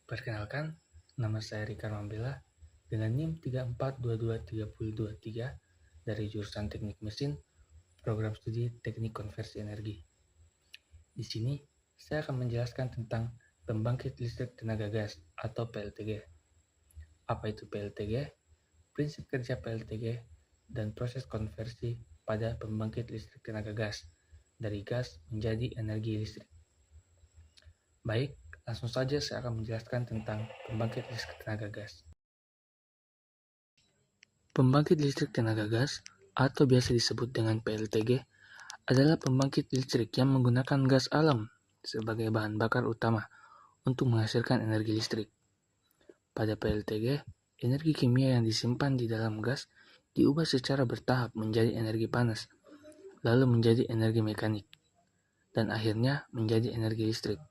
Perkenalkan, nama saya Rika Mambela dengan NIM 34223023 dari jurusan Teknik Mesin, Program Studi Teknik Konversi Energi. Di sini, saya akan menjelaskan tentang pembangkit listrik tenaga gas atau PLTG. Apa itu PLTG? Prinsip kerja PLTG dan proses konversi pada pembangkit listrik tenaga gas dari gas menjadi energi listrik. Baik, langsung saja saya akan menjelaskan tentang pembangkit listrik tenaga gas. Pembangkit listrik tenaga gas atau biasa disebut dengan PLTG adalah pembangkit listrik yang menggunakan gas alam sebagai bahan bakar utama untuk menghasilkan energi listrik. Pada PLTG, energi kimia yang disimpan di dalam gas diubah secara bertahap menjadi energi panas, lalu menjadi energi mekanik, dan akhirnya menjadi energi listrik.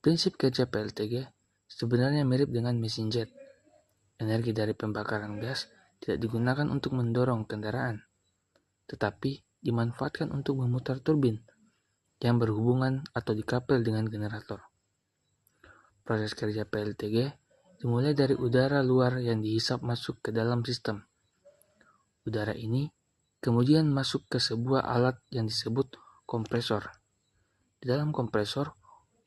Prinsip kerja PLTG sebenarnya mirip dengan mesin jet. Energi dari pembakaran gas tidak digunakan untuk mendorong kendaraan, tetapi dimanfaatkan untuk memutar turbin yang berhubungan atau dikapel dengan generator. Proses kerja PLTG dimulai dari udara luar yang dihisap masuk ke dalam sistem. Udara ini kemudian masuk ke sebuah alat yang disebut kompresor. Di dalam kompresor,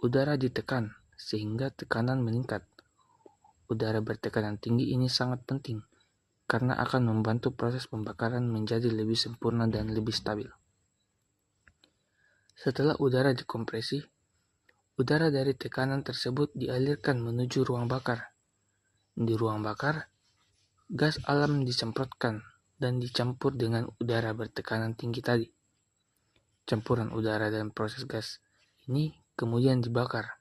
udara ditekan sehingga tekanan meningkat. Udara bertekanan tinggi ini sangat penting karena akan membantu proses pembakaran menjadi lebih sempurna dan lebih stabil. Setelah udara dikompresi, udara dari tekanan tersebut dialirkan menuju ruang bakar. Di ruang bakar, gas alam disemprotkan dan dicampur dengan udara bertekanan tinggi tadi. Campuran udara dan proses gas ini kemudian dibakar.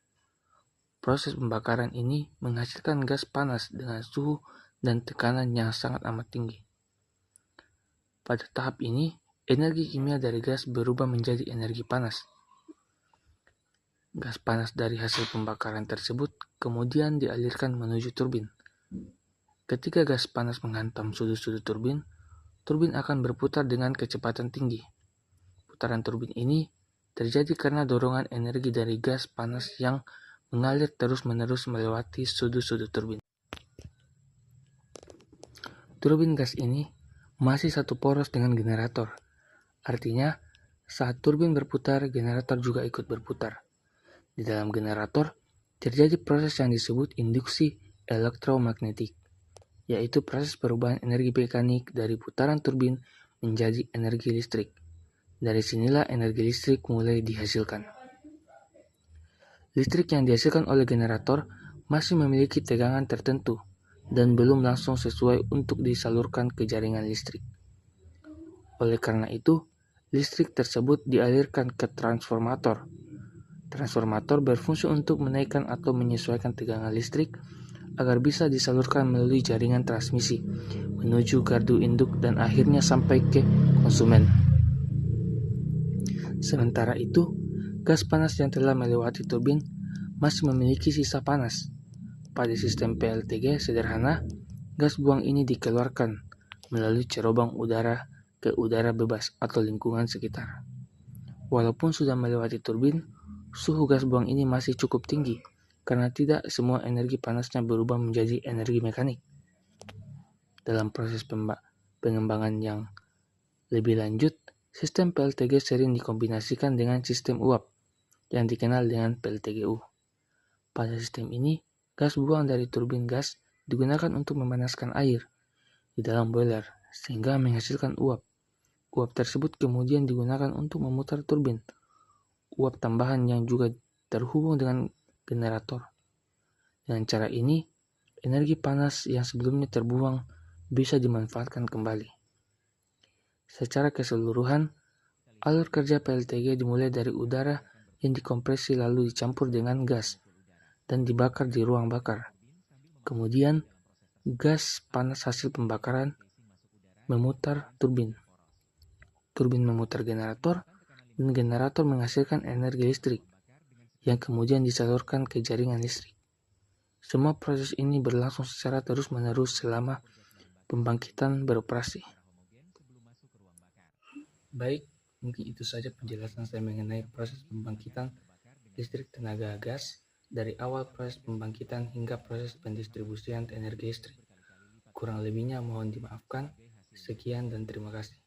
Proses pembakaran ini menghasilkan gas panas dengan suhu dan tekanan yang sangat amat tinggi. Pada tahap ini, energi kimia dari gas berubah menjadi energi panas. Gas panas dari hasil pembakaran tersebut kemudian dialirkan menuju turbin. Ketika gas panas menghantam sudut-sudut turbin, turbin akan berputar dengan kecepatan tinggi. Putaran turbin ini terjadi karena dorongan energi dari gas panas yang mengalir terus-menerus melewati sudut-sudut turbin. Turbin gas ini masih satu poros dengan generator. Artinya, saat turbin berputar, generator juga ikut berputar. Di dalam generator, terjadi proses yang disebut induksi elektromagnetik, yaitu proses perubahan energi mekanik dari putaran turbin menjadi energi listrik. Dari sinilah energi listrik mulai dihasilkan. Listrik yang dihasilkan oleh generator masih memiliki tegangan tertentu dan belum langsung sesuai untuk disalurkan ke jaringan listrik. Oleh karena itu, listrik tersebut dialirkan ke transformator. Transformator berfungsi untuk menaikkan atau menyesuaikan tegangan listrik agar bisa disalurkan melalui jaringan transmisi menuju gardu induk dan akhirnya sampai ke konsumen. Sementara itu, gas panas yang telah melewati turbin masih memiliki sisa panas. Pada sistem PLTG sederhana, gas buang ini dikeluarkan melalui cerobong udara ke udara bebas atau lingkungan sekitar. Walaupun sudah melewati turbin, suhu gas buang ini masih cukup tinggi karena tidak semua energi panasnya berubah menjadi energi mekanik. Dalam proses pengembangan yang lebih lanjut, sistem PLTG sering dikombinasikan dengan sistem uap yang dikenal dengan PLTGU. Pada sistem ini, gas buang dari turbin gas digunakan untuk memanaskan air di dalam boiler sehingga menghasilkan uap. Uap tersebut kemudian digunakan untuk memutar turbin. Uap tambahan yang juga terhubung dengan generator. Dengan cara ini, energi panas yang sebelumnya terbuang bisa dimanfaatkan kembali. Secara keseluruhan, alur kerja PLTG dimulai dari udara yang dikompresi lalu dicampur dengan gas dan dibakar di ruang bakar. Kemudian, gas panas hasil pembakaran memutar turbin. Turbin memutar generator dan generator menghasilkan energi listrik yang kemudian disalurkan ke jaringan listrik. Semua proses ini berlangsung secara terus-menerus selama pembangkitan beroperasi. Baik, mungkin itu saja penjelasan saya mengenai proses pembangkitan listrik tenaga gas dari awal proses pembangkitan hingga proses pendistribusian energi listrik. Kurang lebihnya mohon dimaafkan. Sekian dan terima kasih.